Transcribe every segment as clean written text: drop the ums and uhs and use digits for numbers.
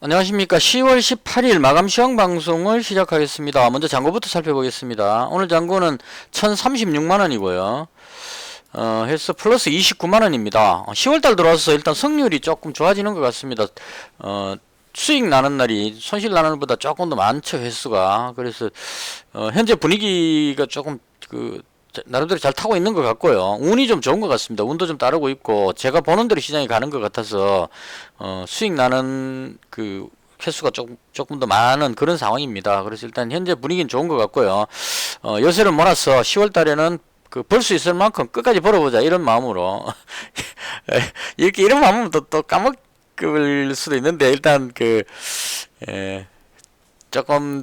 안녕하십니까. 10월 18일 마감 시황 방송을 시작하겠습니다. 먼저 잔고부터 살펴보겠습니다. 오늘 잔고는 1036만원이고요. 해서 플러스 29만원입니다. 10월달 들어와서 일단 성률이 조금 좋아지는 것 같습니다. 수익 나는 날이 손실 나는 날보다 조금 더 많죠, 횟수가. 그래서, 현재 분위기가 조금 나름대로 잘 타고 있는 것 같고요. 운이 좀 좋은 것 같습니다. 운도 좀 따르고 있고, 제가 보는 대로 시장이 가는 것 같아서, 수익 나는 횟수가 조금 더 많은 그런 상황입니다. 그래서 일단 현재 분위기는 좋은 것 같고요. 여세를 몰아서 10월 달에는 벌 수 있을 만큼 끝까지 벌어보자, 이런 마음으로. 이런 마음은 또 까먹을 수도 있는데, 일단 조금,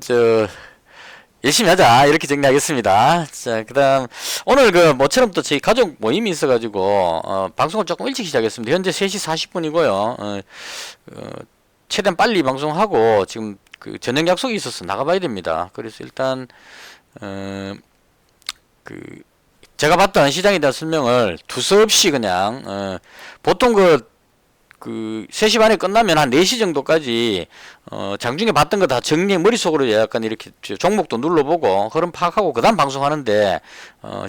열심히 하자, 이렇게 정리하겠습니다. 자, 그 다음, 오늘 모처럼 또 저희 가족 모임이 있어가지고, 방송을 조금 일찍 시작했습니다. 현재 3시 40분이고요. 최대한 빨리 방송하고, 지금 저녁 약속이 있어서 나가봐야 됩니다. 그래서 일단, 제가 봤던 시장에 대한 설명을 두서없이 그냥, 보통 3시 반에 끝나면 한 4시 정도까지, 장중에 봤던 거 다 정리, 머릿속으로 약간 이렇게 종목도 눌러보고, 흐름 파악하고, 그 다음 방송하는데,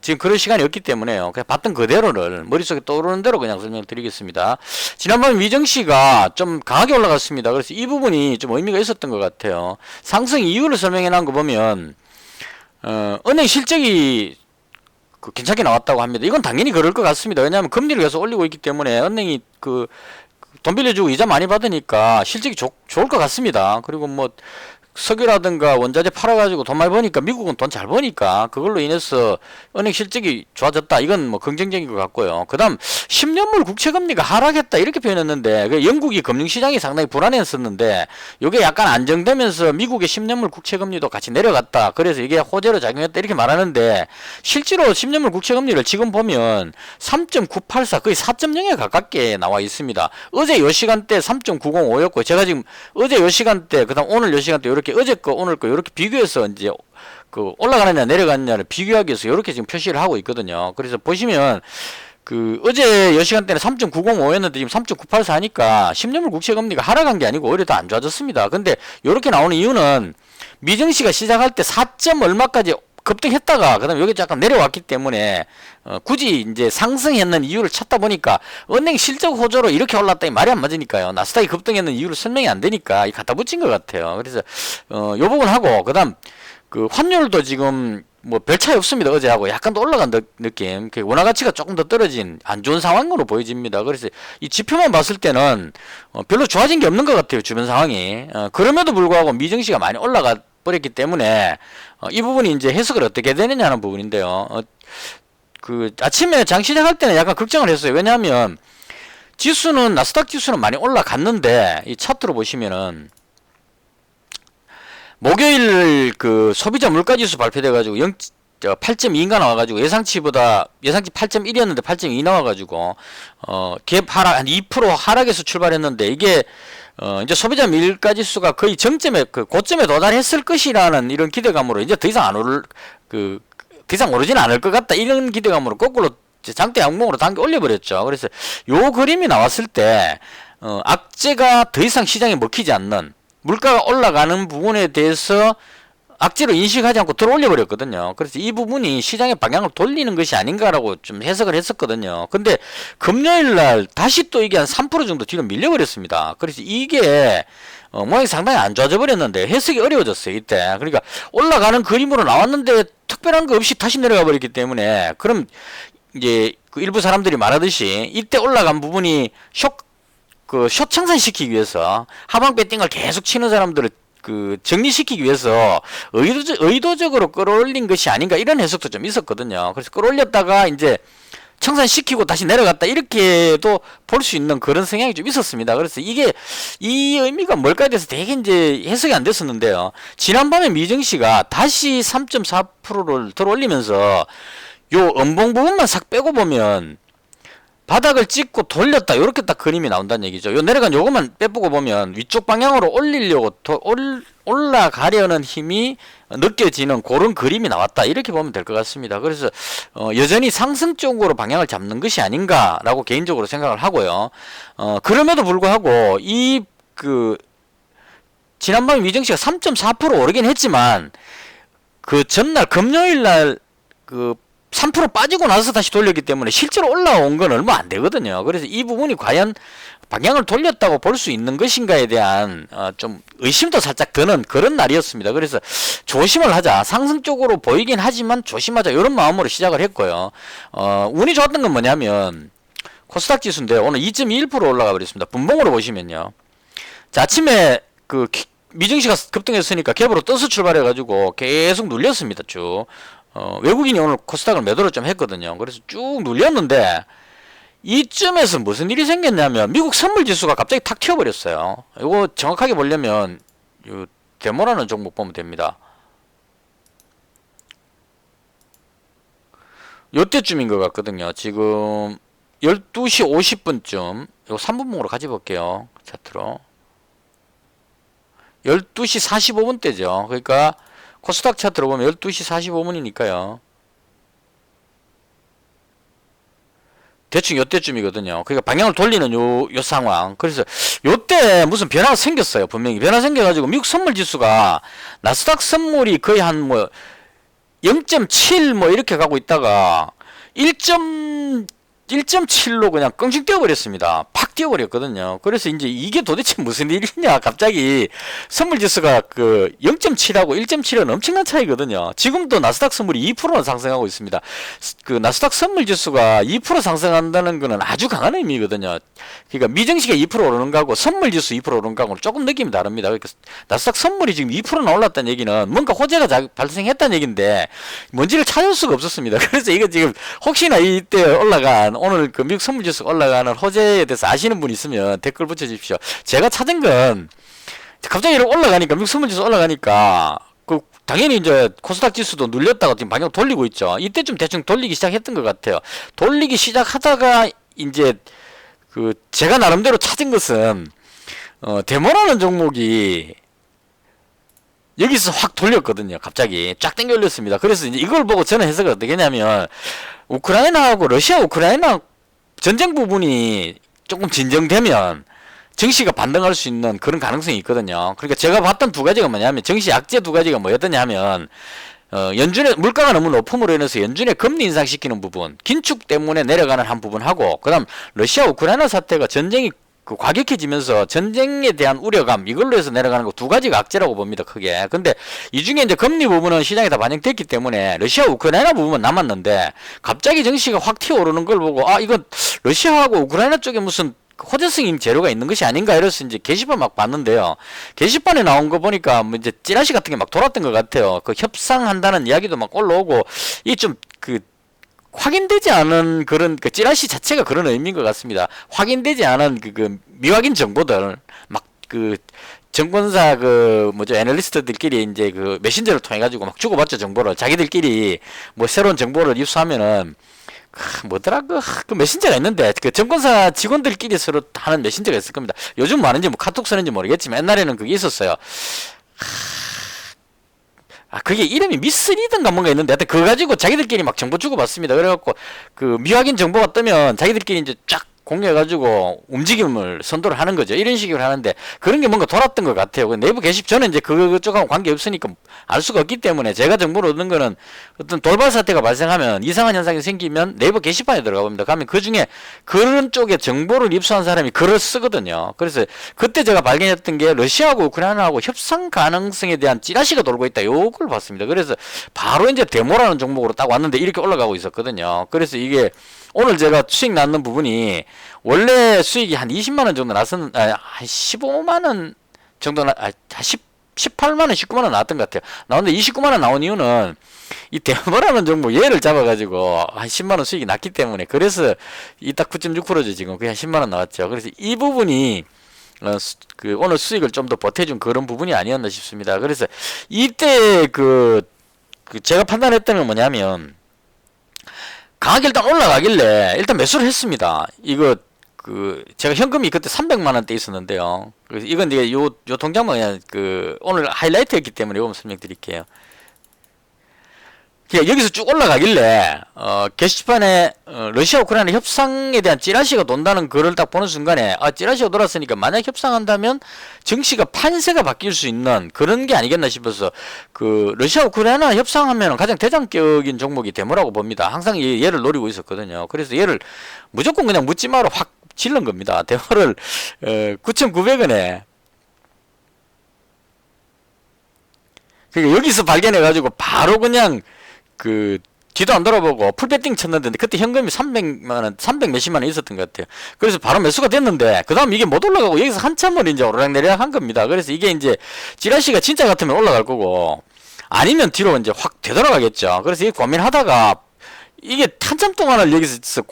지금 그런 시간이 없기 때문에요. 그냥 봤던 그대로를, 머릿속에 떠오르는 대로 그냥 설명을 드리겠습니다. 지난번 위정씨가 좀 강하게 올라갔습니다. 그래서 이 부분이 좀 의미가 있었던 것 같아요. 상승 이유를 설명해 놓은 거 보면, 은행 실적이 괜찮게 나왔다고 합니다. 이건 당연히 그럴 것 같습니다. 왜냐하면 금리를 계속 올리고 있기 때문에 은행이 돈 빌려주고 이자 많이 받으니까 실적이 좋을 것 같습니다. 그리고 뭐 석유라든가 원자재 팔아가지고 돈 많이 버니까 미국은 돈 잘 버니까 그걸로 인해서 은행 실적이 좋아졌다. 이건 뭐 긍정적인 것 같고요. 그 다음 10년물 국채금리가 하락했다 이렇게 표현했는데 영국이 금융시장이 상당히 불안했었는데 이게 약간 안정되면서 미국의 10년물 국채금리도 같이 내려갔다. 그래서 이게 호재로 작용했다 이렇게 말하는데 실제로 10년물 국채금리를 지금 보면 3.984 거의 4.0에 가깝게 나와 있습니다. 어제 요 시간대 3.905였고 제가 지금 어제 요 시간대 그 다음 오늘 요 시간대 이렇게 어제 거 오늘 거 이렇게 비교해서 이제 올라가느냐 내려가느냐를 비교하기 위해서 이렇게 지금 표시를 하고 있거든요. 그래서 보시면 어제 요 시간대는 3.905였는데 지금 3.984 하니까 10년물 국채금리가 하락한 게 아니고 오히려 더 안 좋아졌습니다. 근데 이렇게 나오는 이유는 미증시가 시작할 때 4점 얼마까지 급등했다가 그다음에 여기 약간 내려왔기 때문에 굳이 이제 상승했는 이유를 찾다 보니까 은행 실적 호조로 이렇게 올랐다니 말이 안 맞으니까요. 나스닥이 급등했는 이유를 설명이 안 되니까 갖다 붙인 것 같아요. 그래서 요 부분 하고 그다음 환율도 지금 뭐 별 차이 없습니다. 어제하고 약간 더 올라간 느낌. 원화 가치가 조금 더 떨어진 안 좋은 상황으로 보여집니다. 그래서 이 지표만 봤을 때는 별로 좋아진 게 없는 것 같아요. 주변 상황이. 그럼에도 불구하고 미증시가 많이 올라가 버렸기 때문에 이 부분이 이제 해석을 어떻게 되느냐 하는 부분인데요. 아침에 장 시작할 때는 약간 걱정을 했어요. 왜냐하면 나스닥 지수는 많이 올라갔는데 이 차트로 보시면은 목요일 소비자 물가지수 발표돼가지고 8.2인가 나와가지고 예상치 8.1이었는데 8.2 나와가지고 갭 하락 한 2% 하락에서 출발했는데 이게 이제 소비자 물가지수가 거의 고점에 도달했을 것이라는 이런 기대감으로 이제 더 이상 더 이상 오르지는 않을 것 같다 이런 기대감으로 거꾸로 장대 양봉으로 당겨 올려버렸죠. 그래서 요 그림이 나왔을 때 악재가 더 이상 시장에 먹히지 않는 물가가 올라가는 부분에 대해서 악재로 인식하지 않고 들어올려 버렸거든요. 그래서 이 부분이 시장의 방향을 돌리는 것이 아닌가라고 좀 해석을 했었거든요. 근데 금요일 날 다시 또 이게 한 3% 정도 뒤로 밀려버렸습니다. 그래서 이게 모양이 상당히 안 좋아져 버렸는데 해석이 어려워졌어요. 이때. 그러니까 올라가는 그림으로 나왔는데 특별한 거 없이 다시 내려가 버렸기 때문에 그럼 이제 일부 사람들이 말하듯이 이때 올라간 부분이 숏 청산시키기 위해서 하방 배팅을 계속 치는 사람들을 정리시키기 위해서 의도적으로 끌어올린 것이 아닌가 이런 해석도 좀 있었거든요. 그래서 끌어올렸다가 이제 청산시키고 다시 내려갔다 이렇게도 볼 수 있는 그런 성향이 좀 있었습니다. 그래서 이 의미가 뭘까에 대해서 되게 이제 해석이 안 됐었는데요. 지난밤에 미증시가 다시 3.4%를 들어올리면서 요 음봉 부분만 싹 빼고 보면 바닥을 찍고 돌렸다 이렇게 딱 그림이 나온다는 얘기죠. 요 내려간 요것만 빼보고 보면 위쪽 방향으로 올라가려는 힘이 느껴지는 그런 그림이 나왔다 이렇게 보면 될 것 같습니다. 그래서 여전히 상승 쪽으로 방향을 잡는 것이 아닌가라고 개인적으로 생각을 하고요. 그럼에도 불구하고 지난번에 미증시가 3.4% 오르긴 했지만 그 전날 금요일 날 3% 빠지고 나서 다시 돌렸기 때문에 실제로 올라온 건 얼마 안 되거든요. 그래서 이 부분이 과연 방향을 돌렸다고 볼 수 있는 것인가에 대한 좀 의심도 살짝 드는 그런 날이었습니다. 그래서 조심을 하자. 상승 쪽으로 보이긴 하지만 조심하자. 이런 마음으로 시작을 했고요. 운이 좋았던 건 뭐냐면 코스닥 지수인데 오늘 2.21% 올라가 버렸습니다. 분봉으로 보시면요. 자, 아침에 미증시가 급등했으니까 갭으로 떠서 출발해가지고 계속 눌렸습니다. 쭉. 외국인이 오늘 코스닥을 매도를 좀 했거든요. 그래서 쭉 눌렸는데 이쯤에서 무슨 일이 생겼냐면 미국 선물지수가 갑자기 탁 튀어버렸어요. 이거 정확하게 보려면 요 데모라는 종목 보면 됩니다. 요때쯤인 것 같거든요. 지금 12시 50분쯤 이거 3분봉으로 가져 볼게요. 차트로 12시 45분 때죠. 그러니까 코스닥 차트로 보면 12시 45분이니까요. 대충 요때쯤이거든요. 그러니까 방향을 돌리는 요 상황. 그래서 요때 무슨 변화가 생겼어요. 분명히 변화 생겨가지고 미국 선물 지수가 나스닥 선물이 거의 한 뭐 0.7 뭐 이렇게 가고 있다가 1.7로 그냥 껑충 뛰어버렸습니다. 팍 뛰어버렸거든요. 그래서 이제 이게 도대체 무슨 일이냐. 갑자기 선물지수가 0.7하고 1.7은 엄청난 차이거든요. 지금도 나스닥 선물이 2%나 상승하고 있습니다. 나스닥 선물지수가 2% 상승한다는 거는 아주 강한 의미거든요. 그러니까 미증시가 2% 오르는 거하고 선물지수 2% 오르는 거하고는 조금 느낌이 다릅니다. 그러니까 나스닥 선물이 지금 2%나 올랐다는 얘기는 뭔가 호재가 발생했다는 얘기인데 뭔지를 찾을 수가 없었습니다. 그래서 이거 지금 혹시나 이때 올라간 오늘 미국 선물지수 올라가는 호재에 대해서 아시는 분 있으면 댓글 붙여주십시오. 제가 찾은 건 갑자기 이렇게 올라가니까 미국 선물지수 올라가니까 당연히 이제 코스닥 지수도 눌렸다가 지금 방향 돌리고 있죠. 이때쯤 대충 돌리기 시작했던 것 같아요. 돌리기 시작하다가 이제 제가 나름대로 찾은 것은 데모라는 종목이 여기서 확 돌렸거든요. 갑자기 쫙 당겨 올렸습니다. 그래서 이제 이걸 보고 저는 해석을 어떻게 했냐면 우크라이나하고 러시아 우크라이나 전쟁 부분이 조금 진정되면 증시가 반등할 수 있는 그런 가능성이 있거든요. 그러니까 제가 봤던 두 가지가 뭐냐면 증시 약재 두 가지가 뭐였더냐 하면 연준의 물가가 너무 높음으로 인해서 연준의 금리 인상시키는 부분, 긴축 때문에 내려가는 한 부분하고 그다음 러시아 우크라이나 사태가 전쟁이 과격해지면서 전쟁에 대한 우려감 이걸로 해서 내려가는 거 두 가지가 악재라고 봅니다. 크게. 근데 이 중에 이제 금리 부분은 시장에 다 반영됐기 때문에 러시아 우크라이나 부분은 남았는데 갑자기 증시가 확 튀어오르는 걸 보고 이건 러시아하고 우크라이나 쪽에 무슨 호재성인 재료가 있는 것이 아닌가 이래서 이제 게시판 막 봤는데요. 게시판에 나온 거 보니까 뭐 이제 찌라시 같은 게 막 돌았던 것 같아요. 협상한다는 이야기도 막 올라오고 이게 좀 확인되지 않은 그런 찌라시 자체가 그런 의미인 것 같습니다. 확인되지 않은 미확인 정보들 막 정권사 애널리스트들끼리 이제 메신저를 통해 가지고 막 주고받죠. 정보를 자기들끼리 뭐 새로운 정보를 입수하면은 뭐더라 그 메신저가 있는데 정권사 직원들끼리 서로 하는 메신저가 있을 겁니다. 요즘 많은지 뭐 카톡 쓰는지 모르겠지만 옛날에는 그게 있었어요. 그게 이름이 미스리든가 뭔가 있는데 하여튼 그거 가지고 자기들끼리 막 정보 주고받습니다. 그래갖고 미확인 정보가 뜨면 자기들끼리 이제 쫙 공유해가지고 움직임을 선도를 하는 거죠. 이런 식으로 하는데 그런 게 뭔가 돌았던 것 같아요. 내부 게시판 저는 이제 그쪽하고 관계 없으니까 알 수가 없기 때문에 제가 정보를 얻는 거는 어떤 돌발 사태가 발생하면 이상한 현상이 생기면 내부 게시판에 들어가 봅니다. 가면 그 중에 그런 쪽에 정보를 입수한 사람이 글을 쓰거든요. 그래서 그때 제가 발견했던 게 러시아하고 우크라이나하고 협상 가능성에 대한 찌라시가 돌고 있다. 요걸 봤습니다. 그래서 바로 이제 데모라는 종목으로 딱 왔는데 이렇게 올라가고 있었거든요. 그래서 이게 오늘 제가 수익 났는 부분이 원래 수익이 한 20만원 정도 났었는, 한 15만원 정도, 18만원, 19만원 나왔던 것 같아요. 나왔는데 29만원 나온 이유는 이 데모라는 종목 얘를 잡아가지고 한 10만원 수익이 났기 때문에 그래서 이 딱 9.6%죠. 지금 그냥 10만원 나왔죠. 그래서 이 부분이 오늘 수익을 좀 더 보태준 그런 부분이 아니었나 싶습니다. 그래서 이때 제가 판단했던 건 뭐냐면 강하게 일단 올라가길래 일단 매수를 했습니다. 이거 제가 현금이 그때 300만원대 있었는데요. 그래서 이건 이제 요 통장만 그냥 오늘 하이라이트였기 때문에 이거 설명드릴게요. 그러니까 여기서 쭉 올라가길래 게시판에 러시아 우크라이나 협상에 대한 찌라시가 돈다는 글을 딱 보는 순간에 찌라시가 돌았으니까 만약 협상한다면 정치가 판세가 바뀔 수 있는 그런 게 아니겠나 싶어서 그 러시아 우크라이나 협상하면 가장 대장격인 종목이 데모라고 봅니다. 항상 얘를 노리고 있었거든요. 그래서 얘를 무조건 그냥 묻지 마로 확 질른 겁니다. 데모를 9,900원에 그러니까 여기서 발견해가지고 바로 그냥 그 뒤도 안 돌아보고 풀배팅 쳤는데 그때 현금이 300만원 300 몇십만 원 있었던 것 같아요. 그래서 바로 매수가 됐는데 그 다음 이게 못 올라가고 여기서 한참을 이제 오르락내리락 한 겁니다. 그래서 이게 이제 찌라시가 진짜 같으면 올라갈 거고 아니면 뒤로 이제 확 되돌아가겠죠. 그래서 이 고민하다가 이게 한참 동안을 여기서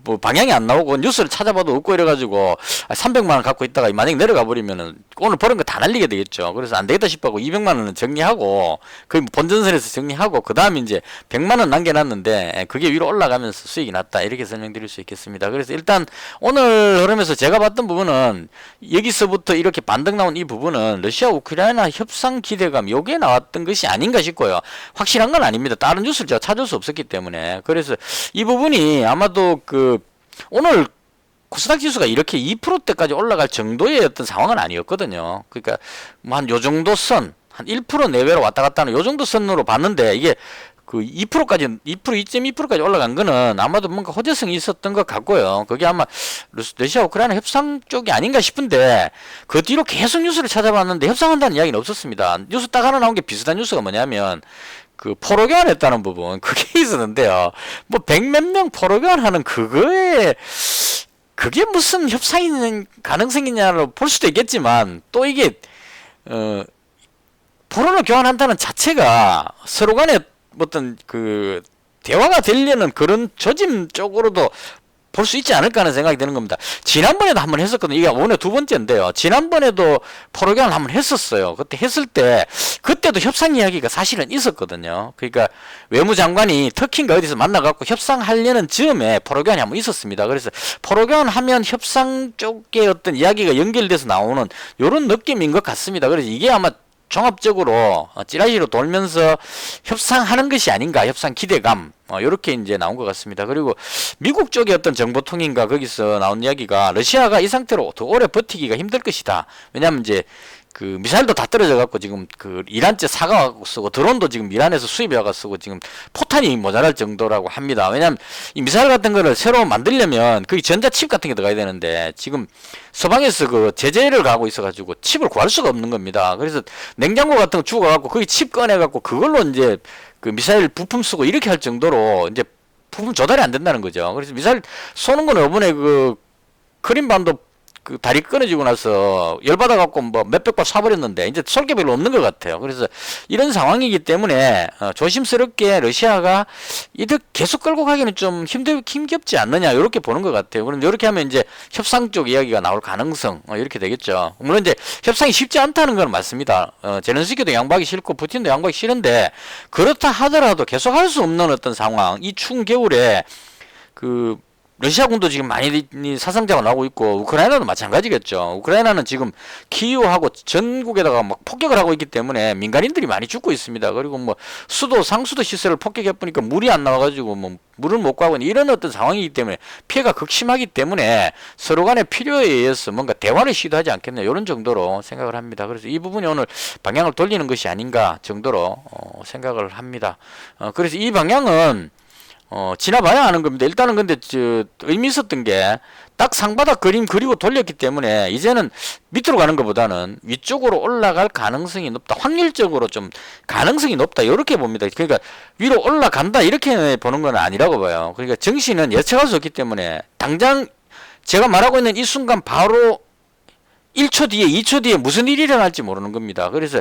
뭐 방향이 안 나오고 뉴스를 찾아봐도 없고 이래가지고 300만원 갖고 있다가 만약에 내려가 버리면은 오늘 버는 거 다 날리게 되겠죠. 그래서 안 되겠다 싶어고 200만원은 정리하고 거의 본전선에서 정리하고 그 다음에 이제 100만원 남겨놨는데 그게 위로 올라가면서 수익이 났다 이렇게 설명드릴 수 있겠습니다. 그래서 일단 오늘 흐름에서 제가 봤던 부분은 여기서부터 이렇게 반등 나온 이 부분은 러시아 우크라이나 협상 기대감 요게 나왔던 것이 아닌가 싶고요. 확실한 건 아닙니다. 다른 뉴스를 제가 찾을 수 없었기 때문에. 그래서 이 부분이 아마도 오늘 코스닥 지수가 이렇게 2%대까지 올라갈 정도의 어떤 상황은 아니었거든요. 그러니까 뭐 한 요 정도 선, 한 1% 내외로 왔다 갔다 하는 요 정도 선으로 봤는데 이게 그 2%까지 2.2%까지 올라간 거는 아마도 뭔가 호재성이 있었던 것 같고요. 그게 아마 러시아 우크라이나 협상 쪽이 아닌가 싶은데 그 뒤로 계속 뉴스를 찾아봤는데 협상한다는 이야기는 없었습니다. 뉴스 딱 하나 나온 게 비슷한 뉴스가 뭐냐면 포로 교환했다는 부분 그게 있었는데요. 뭐 100몇 명 포로 교환하는 그게 무슨 협상이 있는 가능성이냐로 볼 수도 있겠지만 또 이게 포로를 교환한다는 자체가 서로 간에 어떤 대화가 되려는 그런 조짐 쪽으로도 볼 수 있지 않을까 하는 생각이 드는 겁니다. 지난번에도 한번 했었거든요. 이게 오늘 두 번째인데요. 지난번에도 포로 교환을 한번 했었어요. 그때 했을 때 그때도 협상 이야기가 사실은 있었거든요. 그러니까 외무장관이 터키인가 어디서 만나갖고 협상하려는 즈음에 포로 교환이 한번 있었습니다. 그래서 포로 교환하면 협상 쪽에 어떤 이야기가 연결돼서 나오는 이런 느낌인 것 같습니다. 그래서 이게 아마 종합적으로 찌라시로 돌면서 협상하는 것이 아닌가, 협상 기대감 이렇게 이제 나온 것 같습니다. 그리고 미국 쪽의 어떤 정보통인가 거기서 나온 이야기가 러시아가 이 상태로 더 오래 버티기가 힘들 것이다. 왜냐하면 이제 미사일도 다 떨어져 갖고 지금 이란제 사가갖고 쓰고 드론도 지금 이란에서 수입해 와서 쓰고 지금 포탄이 모자랄 정도라고 합니다. 왜냐하면 이 미사일 같은 거를 새로 만들려면 거기 전자칩 같은 게 들어가야 되는데 지금 서방에서 제재를 가고 있어가지고 칩을 구할 수가 없는 겁니다. 그래서 냉장고 같은 거 주워갖고 거기 칩 꺼내갖고 그걸로 이제 미사일 부품 쓰고 이렇게 할 정도로 이제 부품 조달이 안 된다는 거죠. 그래서 미사일 쏘는 거는 이번에 크림반도 다리 끊어지고 나서 열받아갖고 뭐 몇백 발 쏴버렸는데 이제 쏠 게 별로 없는 것 같아요. 그래서 이런 상황이기 때문에 조심스럽게 러시아가 이들 계속 끌고 가기는 좀 힘겹지 않느냐 이렇게 보는 것 같아요. 그럼 이렇게 하면 이제 협상 쪽 이야기가 나올 가능성 이렇게 되겠죠. 물론 이제 협상이 쉽지 않다는 건 맞습니다. 제렌스키도 양보하기 싫고 푸틴도 양보하기 싫은데 그렇다 하더라도 계속 할 수 없는 어떤 상황 이 추운 겨울에 러시아군도 지금 많이 사상자가 나오고 있고 우크라이나도 마찬가지겠죠. 우크라이나는 지금 키이우하고 전국에다가 막 폭격을 하고 있기 때문에 민간인들이 많이 죽고 있습니다. 그리고 뭐 상수도 시설을 폭격해 보니까 물이 안 나와가지고 뭐 물을 못 구하고 이런 어떤 상황이기 때문에 피해가 극심하기 때문에 서로 간의 필요에 의해서 뭔가 대화를 시도하지 않겠냐 이런 정도로 생각을 합니다. 그래서 이 부분이 오늘 방향을 돌리는 것이 아닌가 정도로 생각을 합니다. 그래서 이 방향은 지나봐야 하는 겁니다. 일단은 근데 의미 있었던 게 딱 상바닥 그림 그리고 돌렸기 때문에 이제는 밑으로 가는 것보다는 위쪽으로 올라갈 가능성이 높다. 확률적으로 좀 가능성이 높다. 이렇게 봅니다. 그러니까 위로 올라간다 이렇게 보는 건 아니라고 봐요. 그러니까 정시는 예측할 수 없기 때문에 당장 제가 말하고 있는 이 순간 바로 1초 뒤에 2초 뒤에 무슨 일이 일어날지 모르는 겁니다. 그래서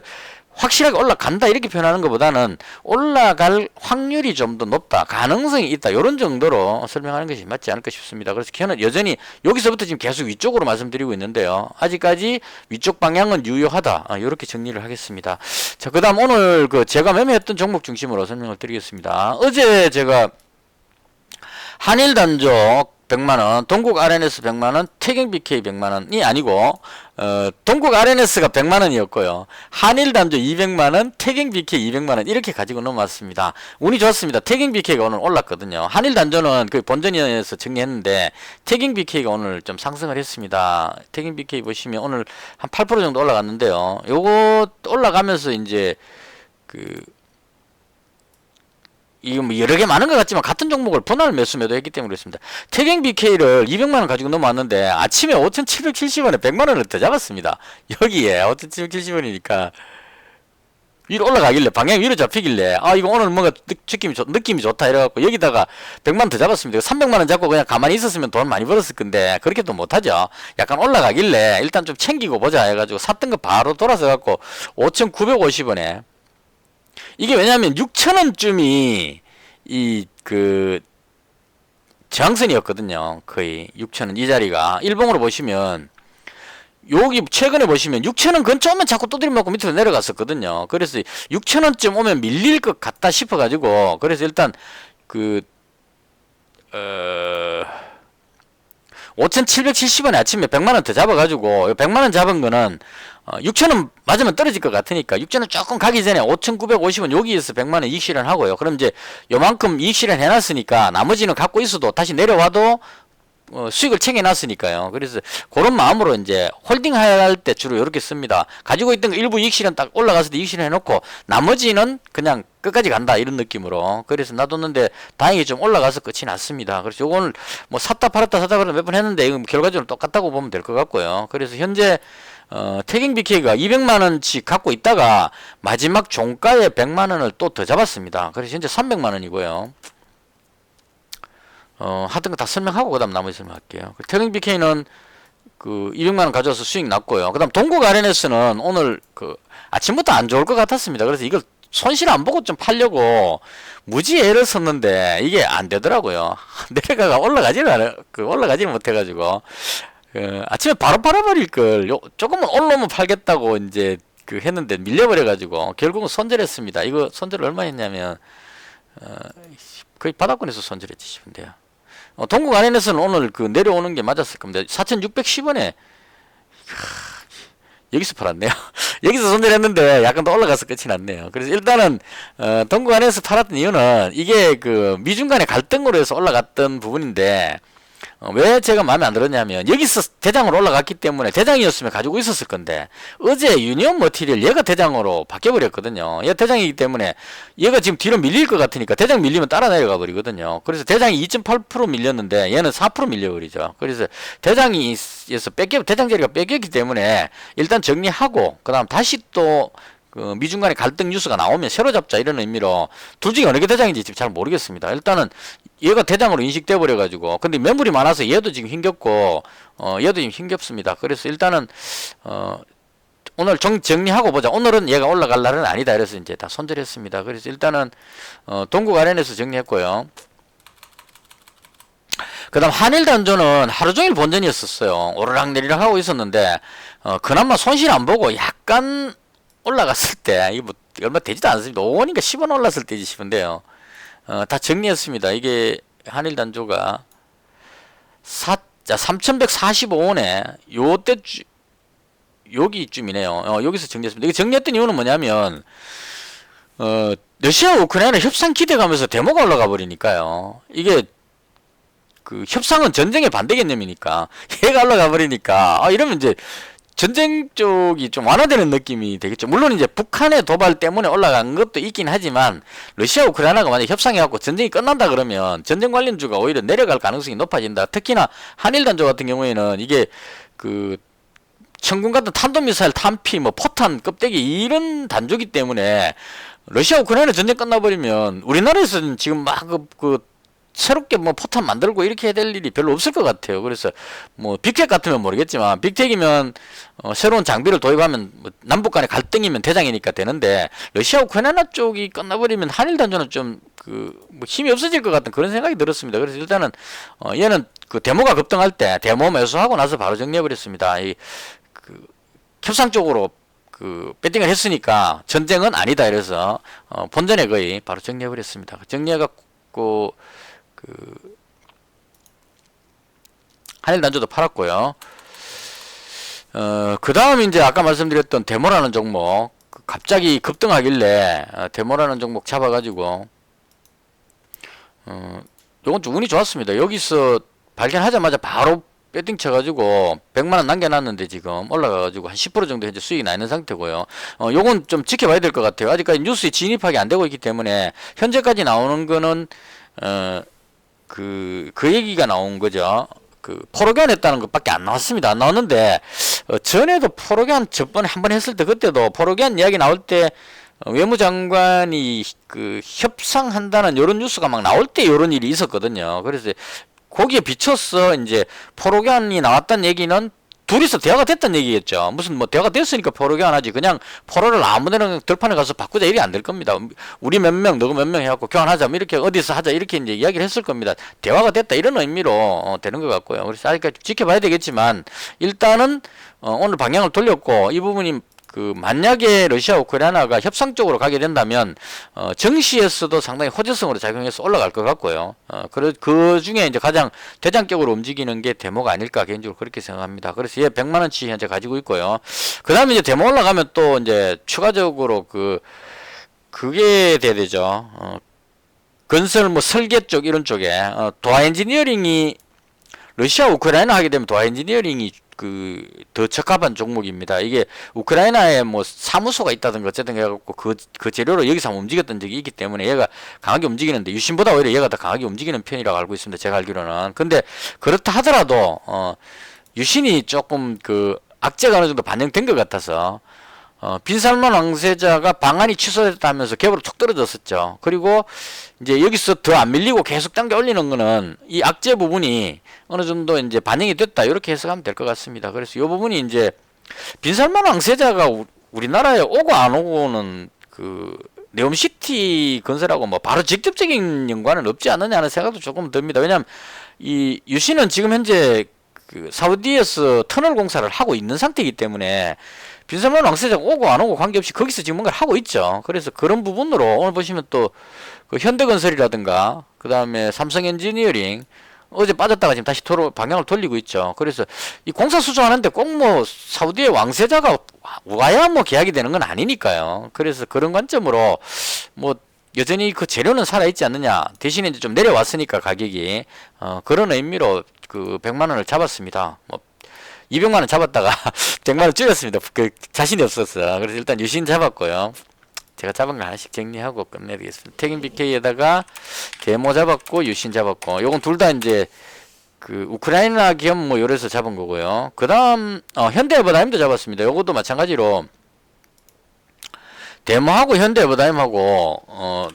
확실하게 올라간다 이렇게 표현하는 것보다는 올라갈 확률이 좀 더 높다 가능성이 있다 이런 정도로 설명하는 것이 맞지 않을까 싶습니다. 그래서 저는 여전히 여기서부터 지금 계속 위쪽으로 말씀드리고 있는데요. 아직까지 위쪽 방향은 유효하다 이렇게 정리를 하겠습니다. 자, 그 다음 오늘 제가 매매했던 종목 중심으로 설명을 드리겠습니다. 어제 제가 한일단족 100만원, 동국 RNS 100만원, 태경 BK 100만원이 아니고 동국 RNS가 100만원이었고요. 한일 단조 200만원, 태경 BK 200만원 이렇게 가지고 넘어왔습니다. 운이 좋았습니다. 태경 BK가 오늘 올랐거든요. 한일 단조는 그 본전에서 정리했는데 태경 BK가 오늘 좀 상승을 했습니다. 태경 BK 보시면 오늘 한 8% 정도 올라갔는데요. 요거 올라가면서 이제 이거 뭐 여러 개 많은 것 같지만 같은 종목을 분할 매수 매도했기 때문에 그렇습니다. 태경 BK를 200만원 가지고 넘어왔는데 아침에 5,770원에 100만원을 더 잡았습니다. 여기에 5,770원이니까 위로 올라가길래 방향이 위로 잡히길래 아 이거 오늘 뭔가 느낌이 좋다 이래갖고 여기다가 100만원 더 잡았습니다. 300만원 잡고 그냥 가만히 있었으면 돈 많이 벌었을 건데 그렇게도 못하죠. 약간 올라가길래 일단 좀 챙기고 보자 해가지고 샀던 거 바로 돌아서 갖고 5,950원에 이게 왜냐면 6,000원쯤이 저항선이었거든요. 거의 6,000원 이 자리가 일봉으로 보시면 여기 최근에 보시면 6,000원 근처 오면 자꾸 두드림 맞고 밑으로 내려갔었거든요. 그래서 6,000원쯤 오면 밀릴 것 같다 싶어가지고 그래서 일단 5,770원에 아침에 100만원 더 잡아가지고 100만원 잡은 거는 6,000원 맞으면 떨어질 것 같으니까 6,000원 조금 가기 전에 5,950원 여기에서 100만원 이익 실현하고요. 그럼 이제 요만큼 이익 실현 해놨으니까 나머지는 갖고 있어도 다시 내려와도 수익을 챙겨놨으니까요. 그래서 그런 마음으로 이제 홀딩 할 때 주로 이렇게 씁니다. 가지고 있던 거 일부 이익 실현 딱 올라가서 이익 실현 해놓고 나머지는 그냥 끝까지 간다 이런 느낌으로 그래서 놔뒀는데 다행히 좀 올라가서 끝이 났습니다. 그래서 요거는 뭐 샀다 팔았다 몇 번 했는데 이건 결과적으로 똑같다고 보면 될 것 같고요. 그래서 현재 태경 BK가 200만원씩 갖고 있다가 마지막 종가에 100만원을 또 더 잡았습니다. 그래서 현재 300만원이고요. 하던 거 다 설명하고 그 다음 나머지 설명할게요. 태경 BK는 200만원 가져와서 수익 났고요. 그 다음 동국 RNS는 오늘 아침부터 안 좋을 것 같았습니다. 그래서 이걸 손실 안 보고 좀 팔려고 무지 애를 썼는데 이게 안 되더라고요. 내려가가 올라가지는 못해가지고 아침에 바로 팔아버릴 걸 조금만 올라오면 팔겠다고 이제 했는데 밀려버려가지고 결국은 손절했습니다. 이거 손절 얼마 했냐면 거의 바닥권에서 손절했지 싶은데요. 동국 RNS는 오늘 내려오는 게 맞았을 겁니다. 4,610원에 여기서 팔았네요. 여기서 손절했는데 약간 더 올라가서 끝이 났네요. 그래서 일단은 동국 RNS 팔았던 이유는 이게 미중 간의 갈등으로 해서 올라갔던 부분인데 왜 제가 마음에 안 들었냐면 여기서 대장으로 올라갔기 때문에 대장이었으면 가지고 있었을 건데 어제 유니온 머티리얼 얘가 대장으로 바뀌어버렸거든요. 얘가 대장이기 때문에 얘가 지금 뒤로 밀릴 것 같으니까 대장 밀리면 따라 내려가 버리거든요. 그래서 대장이 2.8% 밀렸는데 얘는 4% 밀려버리죠. 그래서 대장에서 대장 자리가 뺏겼기 때문에 일단 정리하고 그 다음 다시 또 미중 간의 갈등 뉴스가 나오면 새로 잡자 이런 의미로 둘 중에 어느 게 대장인지 지금 잘 모르겠습니다. 일단은 얘가 대장으로 인식돼 버려가지고 근데 매물이 많아서 얘도 지금 힘겹고 얘도 지금 힘겹습니다. 그래서 일단은 오늘 정리하고 보자. 오늘은 얘가 올라갈 날은 아니다. 그래서 이제 다 손절했습니다. 그래서 일단은 동국 RNS 정리했고요. 그 다음 한일단조는 하루종일 본전이었었어요. 오르락내리락 하고 있었는데 그나마 손실 안 보고 약간 올라갔을 때 이게 뭐 얼마 되지도 않습니다. 5원인가 10원 올랐을 때지 싶은데요. 다 정리했습니다. 이게 한일단조가 3,145원에 요때 여기쯤이네요. 여기서 정리했습니다. 이게 정리했던 이유는 뭐냐면 러시아 우크라이나 협상 기대감에서 데모가 올라가 버리니까요. 이게 협상은 전쟁의 반대 개념이니까 얘가 올라가 버리니까 이러면 이제 전쟁 쪽이 좀 완화되는 느낌이 되겠죠. 물론 이제 북한의 도발 때문에 올라간 것도 있긴 하지만 러시아 우크라이나가 만약 협상해갖고 전쟁이 끝난다 그러면 전쟁 관련주가 오히려 내려갈 가능성이 높아진다. 특히나 한일단조 같은 경우에는 이게 천군 같은 탄도미사일 탄피 포탄 껍데기 이런 단조기 때문에 러시아 우크라이나 전쟁 끝나버리면 우리나라에서는 지금 막 새롭게 포탄 만들고 이렇게 해야 될 일이 별로 없을 것 같아요. 그래서 빅텍 같으면 모르겠지만 빅텍이면 새로운 장비를 도입하면 남북 간의 갈등이면 대장이니까 되는데 러시아 우크라이나 쪽이 끝나버리면 한일단조는 좀 힘이 없어질 것 같은 그런 생각이 들었습니다. 그래서 일단은 얘는 데모가 급등할 때 데모 매수하고 나서 바로 정리해버렸습니다. 협상 쪽으로 배팅을 했으니까 전쟁은 아니다 이래서 본전에 거의 바로 정리해버렸습니다. 정리해갖고 한일단조도 팔았고요. 그 다음 이제 아까 말씀드렸던 데모라는 종목, 갑자기 급등하길래 데모라는 종목 잡아가지고 요건 좀 운이 좋았습니다. 여기서 발견하자마자 바로 배팅 쳐가지고 100만원 남겨놨는데 지금 올라가가지고 한 10% 정도 현재 수익이 나 있는 상태고요. 요건 좀 지켜봐야 될 것 같아요. 아직까지 뉴스에 진입하기 안 되고 있기 때문에 현재까지 나오는 거는 그 얘기가 나온 거죠. 포로견 했다는 것밖에 안 나왔습니다. 안 나왔는데 전에도 포로견 저번에 한 번 했을 때 그때도 포로견 이야기 나올 때 외무장관이 협상한다는 요런 뉴스가 막 나올 때 요런 일이 있었거든요. 그래서 거기에 비춰서 이제 포로견이 나왔다는 얘기는 둘이서 대화가 됐다는 얘기겠죠. 무슨 뭐 대화가 됐으니까 포로견 하지. 그냥 포로를 아무데나 들판에 가서 바꾸자 일이 안 될 겁니다. 우리 몇 명, 너가 몇 명 해갖고 교환하자. 뭐 이렇게 어디서 하자. 이렇게 이제 이야기를 했을 겁니다. 대화가 됐다. 이런 의미로 되는 것 같고요. 그래서 아직까지 지켜봐야 되겠지만 일단은 오늘 방향을 돌렸고 이 부분이 만약에 러시아 우크라이나가 협상 쪽으로 가게 된다면 정시에서도 상당히 호재성으로 작용해서 올라갈 것 같고요. 그 중에 이제 가장 대장격으로 움직이는 게 데모가 아닐까 개인적으로 그렇게 생각합니다. 그래서 얘 100만원치 현재 가지고 있고요. 그 다음에 이제 데모 올라가면 또 이제 추가적으로 그게 돼야 되죠. 건설 뭐 설계 쪽 이런 쪽에 도화 엔지니어링이 러시아 우크라이나 하게 되면 도화 엔지니어링이 더 적합한 종목입니다. 이게 우크라이나에 뭐 사무소가 있다든가 어쨌든 해갖고 그 재료로 여기서 한번 움직였던 적이 있기 때문에 얘가 강하게 움직이는데 유신보다 오히려 얘가 더 강하게 움직이는 편이라고 알고 있습니다. 제가 알기로는. 근데 그렇다 하더라도 유신이 조금 악재가 어느 정도 반영된 것 같아서 빈살만 왕세자가 방안이 취소됐다 하면서 갭으로 툭 떨어졌었죠. 그리고 이제 여기서 더 안 밀리고 계속 당겨 올리는 거는 이 악재 부분이 어느 정도 이제 반영이 됐다. 이렇게 해석하면 될 것 같습니다. 그래서 이 부분이 이제 빈살만 왕세자가 우리나라에 오고 안 오고는 네옴시티 건설하고 뭐 바로 직접적인 연관은 없지 않느냐 하는 생각도 조금 듭니다. 왜냐하면 이 유신은 지금 현재 사우디에서 터널 공사를 하고 있는 상태이기 때문에 빈살만 왕세자가 오고 안 오고 관계없이 거기서 지금 뭔가를 하고 있죠. 그래서 그런 부분으로 오늘 보시면 또 현대건설이라든가 그 다음에 삼성 엔지니어링 어제 빠졌다가 지금 다시 방향을 돌리고 있죠. 그래서 이 공사 수주하는데 꼭 뭐 사우디의 왕세자가 와야 뭐 계약이 되는 건 아니니까요. 그래서 그런 관점으로 뭐 여전히 그 재료는 살아있지 않느냐. 대신에 이제 좀 내려왔으니까 가격이 그런 의미로 100만원을 잡았습니다. 뭐 200만원 잡았다가 100만원 줄였습니다. 자신이 없었어. 그래서 일단 유신 잡았고요. 제가 잡은 거 하나씩 정리하고 끝내야 되겠습니다. 태긴 BK에다가 데모 잡았고 유신 잡았고 요건 둘 다 이제 우크라이나 기업 뭐 요래서 잡은 거고요. 그 다음 현대에버다임도 잡았습니다. 요것도 마찬가지로 데모하고 현대에버다임하고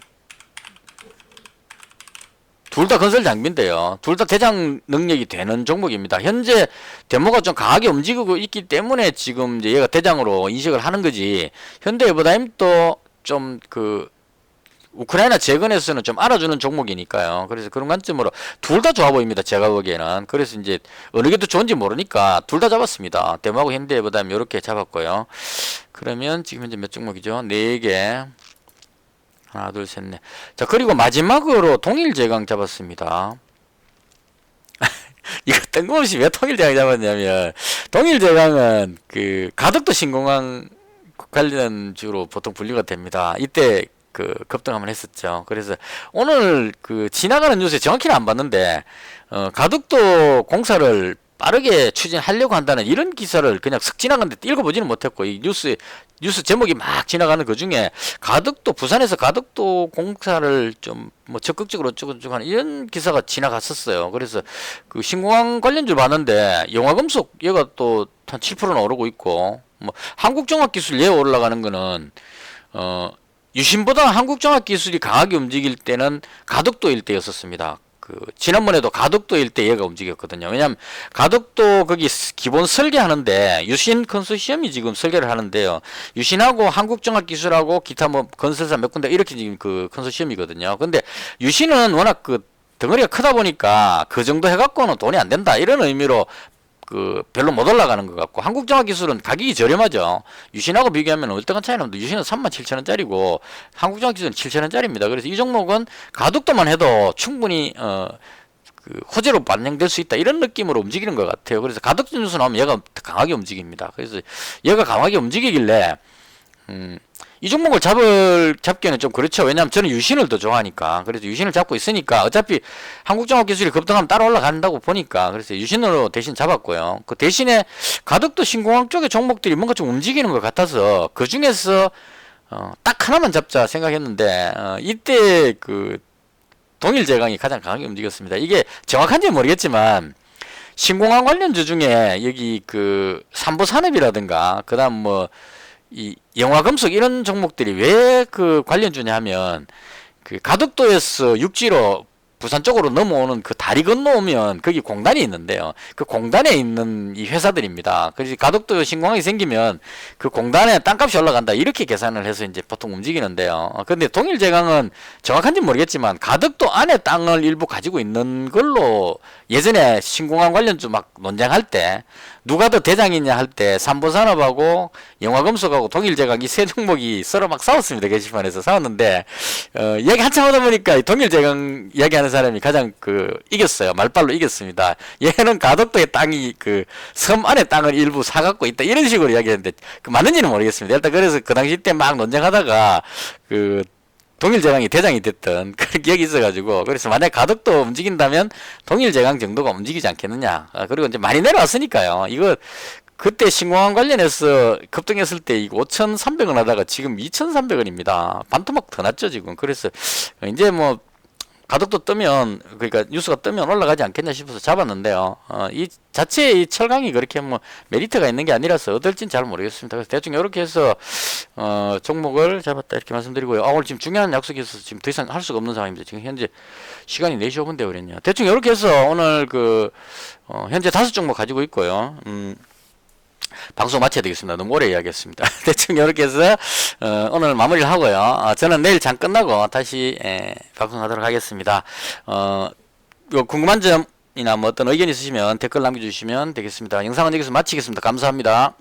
둘 다 건설 장비인데요. 둘 다 대장 능력이 되는 종목입니다. 현재 데모가 좀 강하게 움직이고 있기 때문에 지금 이제 얘가 대장으로 인식을 하는 거지. 현대에버다임도 좀 우크라이나 재건에서는 좀 알아주는 종목이니까요. 그래서 그런 관점으로 둘 다 좋아 보입니다. 제가 보기에는. 그래서 이제 어느 게 더 좋은지 모르니까 둘 다 잡았습니다. 데모하고 현대에버다임 이렇게 잡았고요. 그러면 지금 현재 몇 종목이죠? 4개. 하나, 둘, 셋, 넷. 자, 그리고 마지막으로 동일제강 잡았습니다. 이거 뜬금없이 왜 통일제강 잡았냐면, 동일제강은 가덕도 신공항 관련주로 보통 분류가 됩니다. 이때 급등 한번 했었죠. 그래서 오늘 지나가는 뉴스에 정확히는 안 봤는데, 가덕도 공사를 빠르게 추진하려고 한다는 이런 기사를 그냥 슥 지나갔는데 읽어보지는 못했고, 이 뉴스 제목이 막 지나가는 그 중에 부산에서 가덕도 공사를 좀 뭐 적극적으로 어쩌고 하는 이런 기사가 지나갔었어요. 그래서 신공항 관련주 봤는데 영화금속 얘가 또 한 7%나 오르고 있고, 뭐 한국종합기술 얘 올라가는 거는 유신보다 한국종합기술이 강하게 움직일 때는 가덕도일 때였었습니다. 지난번에도 가덕도일 때 얘가 움직였거든요. 왜냐면 가덕도 거기 기본 설계하는데 유신 컨소시엄이 지금 설계를 하는데요. 유신하고 한국종합기술하고 기타 뭐 건설사 몇 군데 이렇게 지금 컨소시엄이거든요. 근데 유신은 워낙 덩어리가 크다 보니까 그 정도 해갖고는 돈이 안 된다 이런 의미로 별로 못 올라가는 것 같고, 한국종합기술은 가격이 저렴하죠. 유신하고 비교하면 얼떨간 차이 납니다. 유신은 37,000원짜리고 한국종합기술은 7,000원짜리입니다. 그래서 이 종목은 가덕도만 해도 충분히 그 호재로 반영될 수 있다 이런 느낌으로 움직이는 것 같아요. 그래서 가덕진 뉴스 나오면 얘가 강하게 움직입니다. 그래서 얘가 강하게 움직이길래 이 종목을 잡기에는 좀 그렇죠. 왜냐하면 저는 유신을 더 좋아하니까. 그래서 유신을 잡고 있으니까 어차피 한국종합기술이 급등하면 따라 올라간다고 보니까 그래서 유신으로 대신 잡았고요. 그 대신에 가덕도 신공항 쪽의 종목들이 뭔가 좀 움직이는 것 같아서 그 중에서 딱 하나만 잡자 생각했는데 이때 그 동일제강이 가장 강하게 움직였습니다. 이게 정확한지는 모르겠지만 신공항 관련주 중에 여기 그 삼보산업이라든가 그다음 뭐 이 영화금속 이런 종목들이 왜 그 관련주냐 하면 그 가덕도에서 육지로 부산 쪽으로 넘어오는 그 다리 건너오면 거기 공단이 있는데요. 그 공단에 있는 이 회사들입니다. 그래서 가덕도 신공항이 생기면 그 공단에 땅값이 올라간다 이렇게 계산을 해서 이제 보통 움직이는데요. 근데 동일제강은 정확한지 모르겠지만 가덕도 안에 땅을 일부 가지고 있는 걸로 예전에 신공항 관련주 막 논쟁할 때 누가 더 대장이냐 할 때 삼보산업하고 영화금속하고 동일제강 이 세 종목이 서로 막 싸웠습니다. 게시판에서 싸웠는데 얘기 한참 하다 보니까 동일제강 이야기하는 사람이 가장 이겼어요. 말빨로 이겼습니다. 얘는 가덕도의 땅이 그 섬 안에 땅을 일부 사갖고 있다 이런 식으로 이야기했는데 맞는지는 모르겠습니다. 일단 그래서 그 당시 때 막 논쟁하다가 동일제강이 대장이 됐던 그런 기억이 있어가지고 그래서 만약 가덕도 움직인다면 동일제강 정도가 움직이지 않겠느냐. 그리고 이제 많이 내려왔으니까요. 이거 그때 신공항 관련해서 급등했을 때 이거 5,300원 하다가 지금 2,300원입니다. 반토막 더 났죠 지금. 그래서 이제 뭐 가덕도 뜨면 그러니까 뉴스가 뜨면 올라가지 않겠냐 싶어서 잡았는데요. 이 자체의 이 철강이 그렇게 뭐 메리트가 있는 게 아니라서 어떨진 잘 모르겠습니다. 그래서 대충 이렇게 해서 종목을 잡았다 이렇게 말씀드리고요. 오늘 지금 중요한 약속이 있어서 지금 더 이상 할 수가 없는 상황입니다. 지금 현재 시간이 4시 5분 되어버렸네요. 대충 이렇게 해서 오늘 현재 5종목 가지고 있고요. 방송 마쳐야 되겠습니다. 너무 오래 이야기했습니다. 대충 이렇게 해서 오늘 마무리를 하고요. 저는 내일 장 끝나고 다시 방송하도록 하겠습니다. 궁금한 점이나 뭐 어떤 의견 있으시면 댓글 남겨주시면 되겠습니다. 영상은 여기서 마치겠습니다. 감사합니다.